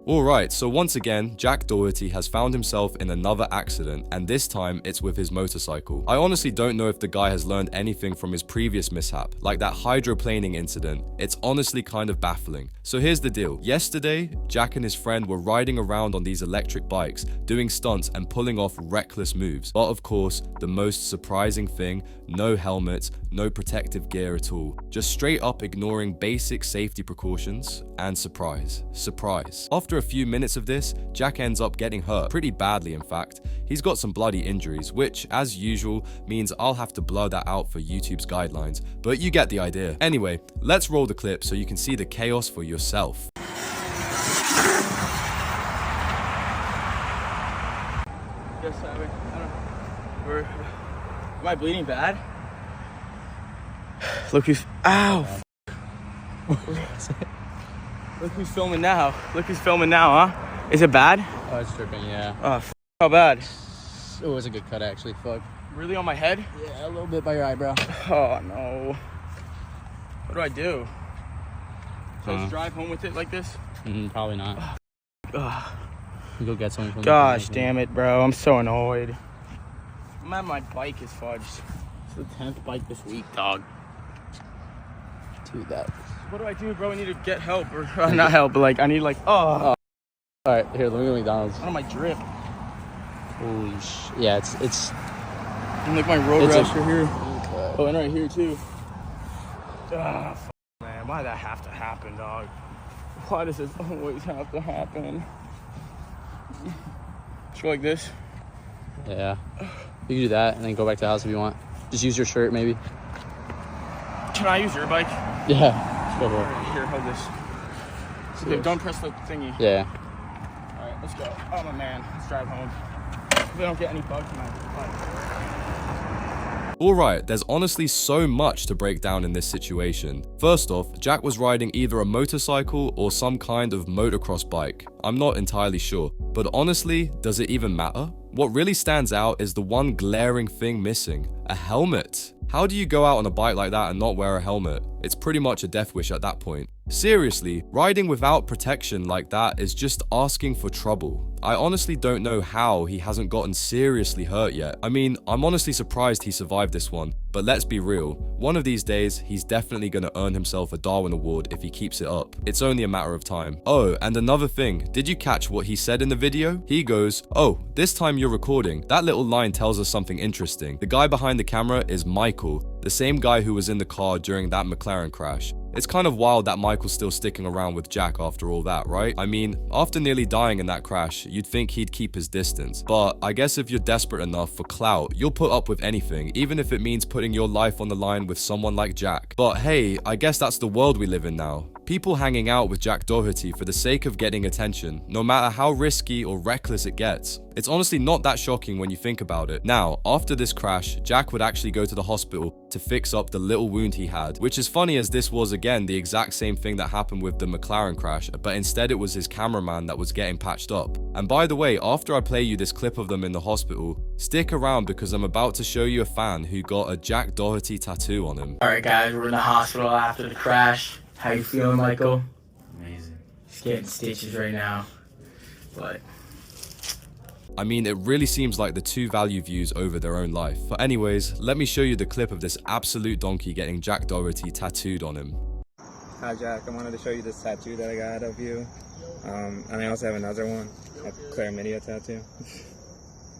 Alright, so once again, Jack Doherty has found himself in another accident, and this time it's with his motorcycle. I honestly don't know if the guy has learned anything from his previous mishap, like that hydroplaning incident. It's honestly kind of baffling. So here's the deal. Yesterday, Jack and his friend were riding around on these electric bikes, doing stunts and pulling off reckless moves. But of course, the most surprising thing, no helmets, no protective gear at all. Just straight up ignoring basic safety precautions, and surprise. After a few minutes of this, Jack ends up getting hurt, pretty badly in fact. He's got some bloody injuries, which, as usual, means I'll have to blur that out for YouTube's guidelines, but you get the idea. Anyway, let's roll the clip so you can see the chaos for yourself. Yes, am I bleeding bad? Look who's... Ow! Look who's filming now. Huh? Is it bad? Oh, it's dripping, yeah. Oh, how bad? It was a good cut, actually. Fuck. Really on my head? Yeah, a little bit by your eyebrow. Oh, no. What do I do? Should I just drive home with it like this? Probably not. You go get something from Gosh damn it, bro. I'm so annoyed. I'm at my bike is fudged. It's the 10th bike this week, dog. Dude, that. What do I do, bro? I need to get help. Or not help, but like, I need like, oh. Alright, here, let me go to McDonald's. On my drip. Holy shit. Yeah, it's... And like my road rash right here. Okay. Oh, and right here too. Ah, man, why that have to happen, dog? Why does this always have to happen? Just go like this. Yeah. You can do that and then go back to the house if you want. Just use your shirt, maybe. Can I use your bike? Yeah. Go for it. Here, hold this. Okay, don't press the thingy. Yeah. All right, let's go. Oh, my man. Let's drive home. If we don't get any bugs in my bike. Alright, there's honestly so much to break down in this situation. First off, Jack was riding either a motorcycle or some kind of motocross bike. I'm not entirely sure. But honestly, does it even matter? What really stands out is the one glaring thing missing: a helmet. How do you go out on a bike like that and not wear a helmet? It's pretty much a death wish at that point. Seriously, riding without protection like that is just asking for trouble. I honestly don't know how he hasn't gotten seriously hurt yet. I mean, I'm honestly surprised he survived this one, but let's be real. One of these days, he's definitely gonna earn himself a Darwin Award if he keeps it up. It's only a matter of time. Oh, and another thing, did you catch what he said in the video? He goes, "Oh, this time you're recording." That little line tells us something interesting. The guy behind the camera is Michael, the same guy who was in the car during that McLaren crash. It's kind of wild that Michael's still sticking around with Jack after all that, right? I mean, after nearly dying in that crash, you'd think he'd keep his distance. But I guess if you're desperate enough for clout, you'll put up with anything, even if it means putting your life on the line with someone like Jack. But hey, I guess that's the world we live in now. People hanging out with Jack Doherty for the sake of getting attention, no matter how risky or reckless it gets. It's honestly not that shocking when you think about it. Now, after this crash, Jack would actually go to the hospital to fix up the little wound he had, which is funny as this was again the exact same thing that happened with the McLaren crash, but instead it was his cameraman that was getting patched up. And by the way, after I play you this clip of them in the hospital, stick around because I'm about to show you a fan who got a Jack Doherty tattoo on him. Alright guys, we're in the hospital after the crash. How you feeling, Michael? Amazing. Just getting stitches right now, but... I mean, it really seems like the two value views over their own life. But anyways, let me show you the clip of this absolute donkey getting Jack Doherty tattooed on him. Hi Jack, I wanted to show you this tattoo that I got of you. And I also have another one, a chlamydia tattoo.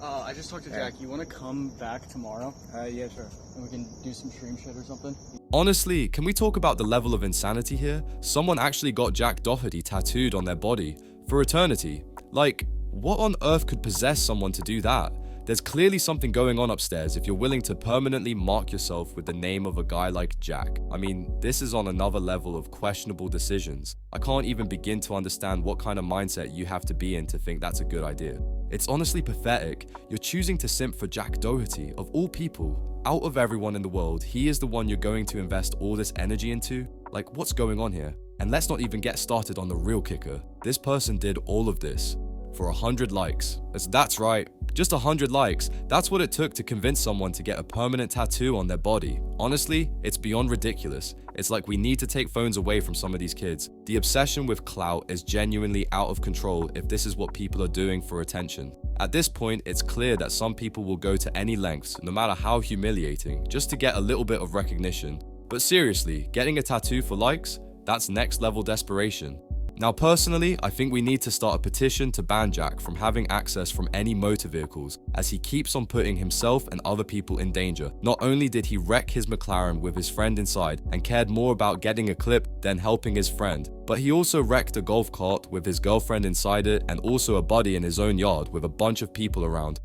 I just talked to Jack. You want to come back tomorrow? Yeah, sure. And we can do some stream shit or something? Honestly, can we talk about the level of insanity here? Someone actually got Jack Doherty tattooed on their body for eternity. Like, what on earth could possess someone to do that? There's clearly something going on upstairs if you're willing to permanently mark yourself with the name of a guy like Jack. I mean, this is on another level of questionable decisions. I can't even begin to understand what kind of mindset you have to be in to think that's a good idea. It's honestly pathetic. You're choosing to simp for Jack Doherty, of all people. Out of everyone in the world, he is the one you're going to invest all this energy into? Like, what's going on here? And let's not even get started on the real kicker. This person did all of this for 100 likes. That's right, Just 100 likes, that's what it took to convince someone to get a permanent tattoo on their body. Honestly, it's beyond ridiculous. It's like we need to take phones away from some of these kids. The obsession with clout is genuinely out of control if this is what people are doing for attention. At this point, it's clear that some people will go to any lengths, no matter how humiliating, just to get a little bit of recognition. But seriously, getting a tattoo for likes? That's next level desperation. Now personally, I think we need to start a petition to ban Jack from having access from any motor vehicles, as he keeps on putting himself and other people in danger. Not only did he wreck his McLaren with his friend inside and cared more about getting a clip than helping his friend, but he also wrecked a golf cart with his girlfriend inside it and also a buddy in his own yard with a bunch of people around.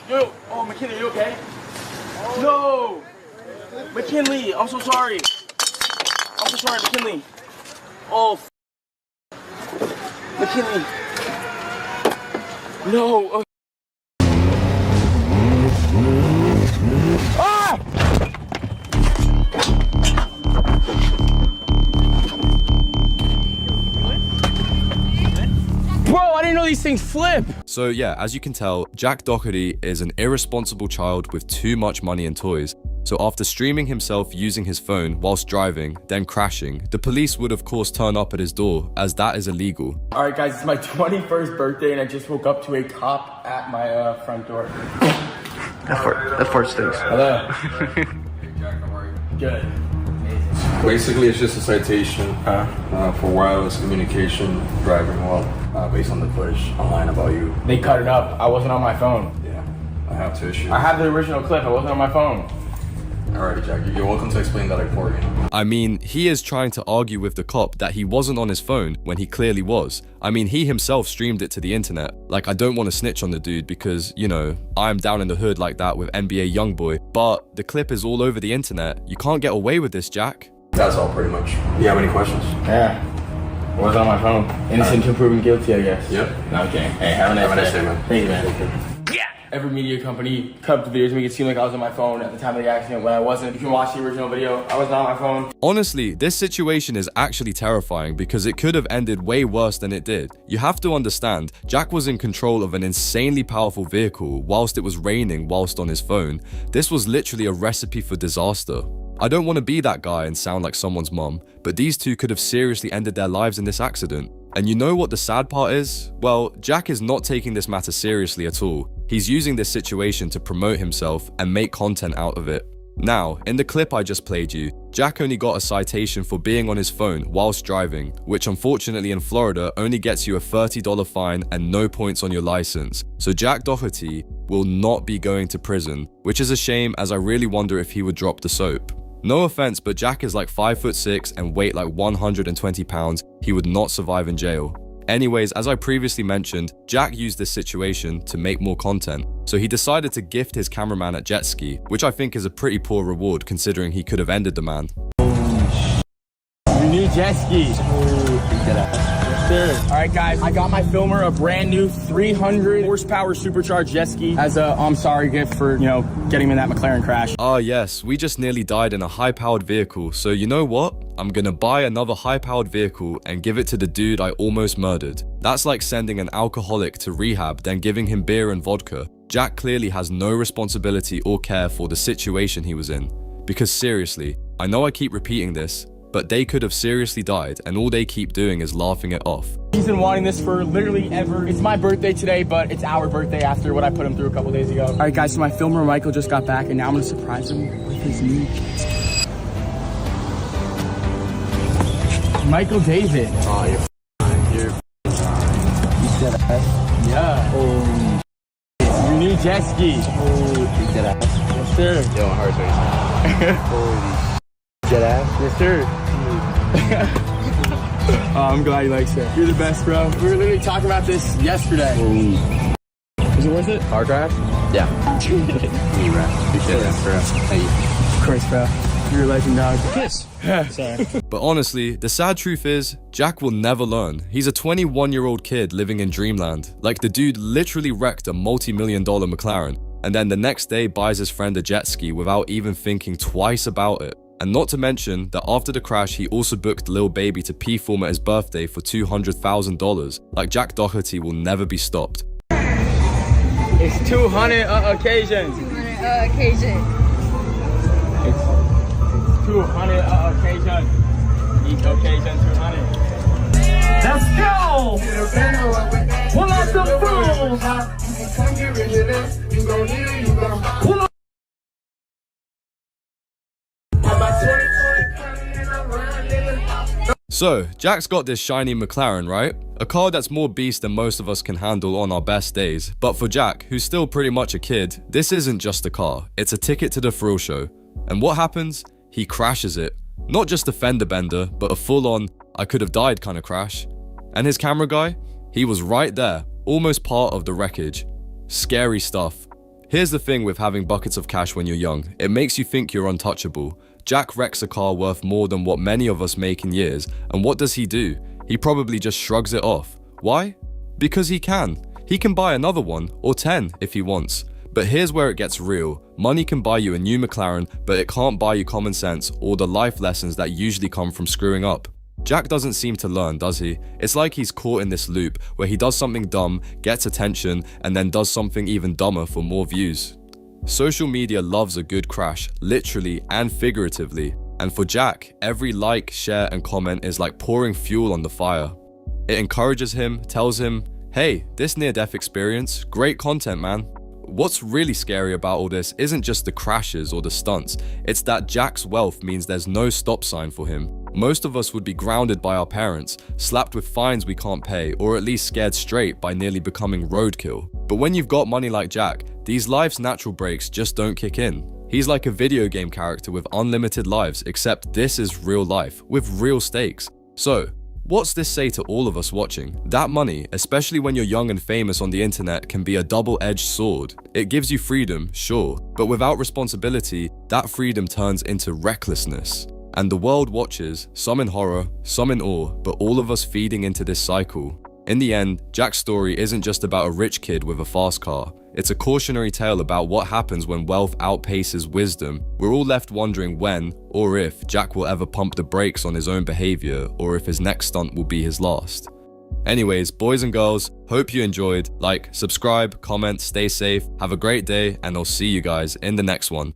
Yo, oh, McKinley, you okay? No! McKinley, I'm so sorry. I'm so sorry, McKinley. Oh, McKinley. No. Ah! Bro, I didn't know these things flip. So yeah, as you can tell, Jack Doherty is an irresponsible child with too much money and toys. So after streaming himself using his phone whilst driving, then crashing, the police would of course turn up at his door, as that is illegal. All right, guys, it's my 21st birthday, and I just woke up to a cop at my front door. That fart stinks. Hello. Hey Jack, how are you? Good. Basically, it's just a citation for wireless communication driving while based on the footage online about you. They cut it up. I wasn't on my phone. Yeah, I have to issue. I have the original clip. I wasn't on my phone. Alrighty, Jack, you're welcome to explain that for you. I mean, he is trying to argue with the cop that he wasn't on his phone when he clearly was. I mean, he himself streamed it to the internet. Like, I don't want to snitch on the dude because, you know, I'm down in the hood like that with NBA Youngboy, but the clip is all over the internet. You can't get away with this, Jack. That's all pretty much. Do you have any questions? Yeah. I wasn't on my phone. Innocent until proven guilty, I guess. Yep. Okay. Hey, have a nice day, man. Thank you, man. Yeah. Every media company cut up the videos to make it seem like I was on my phone at the time of the accident when I wasn't. You can watch the original video. I wasn't on my phone. Honestly, this situation is actually terrifying because it could have ended way worse than it did. You have to understand, Jack was in control of an insanely powerful vehicle whilst it was raining whilst on his phone. This was literally a recipe for disaster. I don't want to be that guy and sound like someone's mum, but these two could have seriously ended their lives in this accident. And you know what the sad part is? Well, Jack is not taking this matter seriously at all. He's using this situation to promote himself and make content out of it. Now, in the clip I just played you, Jack only got a citation for being on his phone whilst driving, which unfortunately in Florida only gets you a $30 fine and no points on your license. So Jack Doherty will not be going to prison, which is a shame as I really wonder if he would drop the soap. No offense, but Jack is like 5'6" and weight like 120 pounds. He would not survive in jail. Anyways, as I previously mentioned, Jack used this situation to make more content. So he decided to gift his cameraman a jet ski, which I think is a pretty poor reward considering he could have ended the man. You need jet ski. Sure. All right, guys, I got my filmer a brand new 300 horsepower supercharged jet ski as a I'm sorry gift for, you know, getting him in that McLaren crash. Ah yes, we just nearly died in a high-powered vehicle, so you know what? I'm gonna buy another high-powered vehicle and give it to the dude I almost murdered. That's like sending an alcoholic to rehab, then giving him beer and vodka. Jack clearly has no responsibility or care for the situation he was in. Because seriously, I know I keep repeating this, but they could have seriously died and all they keep doing is laughing it off. He's been wanting this for literally ever. It's my birthday today, but it's our birthday after what I put him through a couple days ago. All right, guys, so my filmer Michael just got back and now I'm gonna surprise him with his new jet ski. Michael David. Oh, you're You said that? Yeah. Oh, You need jet ski. you dead ass. Yes, sir. Yo, my heart's racing. Holy dead ass. Yes, sir. Oh, I'm glad you like it. You're the best, bro. We were literally talking about this yesterday. Is it worth it? Car crash? Yeah. You rap. Appreciate that, bro. Thank you. Of course, bro. You're a legend, dog. Kiss. Sorry. But honestly, the sad truth is, Jack will never learn. He's a 21-year-old kid living in dreamland. Like, the dude literally wrecked a multi-million-dollar McLaren, and then the next day buys his friend a jet ski without even thinking twice about it. And not to mention that after the crash, he also booked Lil Baby to perform at his birthday for $200,000. Like, Jack Doherty will never be stopped. It's 200 occasions. 200 occasion. It's 200 occasions. Each occasion 200. Let's go! Pull out the fools! Pull out. So, Jack's got this shiny McLaren, right? A car that's more beast than most of us can handle on our best days. But for Jack, who's still pretty much a kid, this isn't just a car, it's a ticket to the thrill show. And what happens? He crashes it. Not just a fender bender, but a full-on, I could have died kind of crash. And his camera guy? He was right there, almost part of the wreckage. Scary stuff. Here's the thing with having buckets of cash when you're young, it makes you think you're untouchable. Jack wrecks a car worth more than what many of us make in years, and what does he do? He probably just shrugs it off. Why? Because he can. He can buy another one, or 10 if he wants. But here's where it gets real. Money can buy you a new McLaren, but it can't buy you common sense or the life lessons that usually come from screwing up. Jack doesn't seem to learn, does he? It's like he's caught in this loop where he does something dumb, gets attention, and then does something even dumber for more views. Social media loves a good crash, literally and figuratively. And for Jack, every like, share, and comment is like pouring fuel on the fire. It encourages him, tells him, hey, this near-death experience, great content, man. What's really scary about all this isn't just the crashes or the stunts, it's that Jack's wealth means there's no stop sign for him. Most of us would be grounded by our parents, slapped with fines we can't pay, or at least scared straight by nearly becoming roadkill. But when you've got money like Jack, these life's natural brakes just don't kick in. He's like a video game character with unlimited lives, except this is real life, with real stakes. So, what's this say to all of us watching? That money, especially when you're young and famous on the internet, can be a double-edged sword. It gives you freedom, sure, but without responsibility, that freedom turns into recklessness. And the world watches, some in horror, some in awe, but all of us feeding into this cycle. In the end, Jack's story isn't just about a rich kid with a fast car. It's a cautionary tale about what happens when wealth outpaces wisdom. We're all left wondering when, or if, Jack will ever pump the brakes on his own behavior, or if his next stunt will be his last. Anyways, boys and girls, hope you enjoyed. Like, subscribe, comment, stay safe, have a great day, and I'll see you guys in the next one.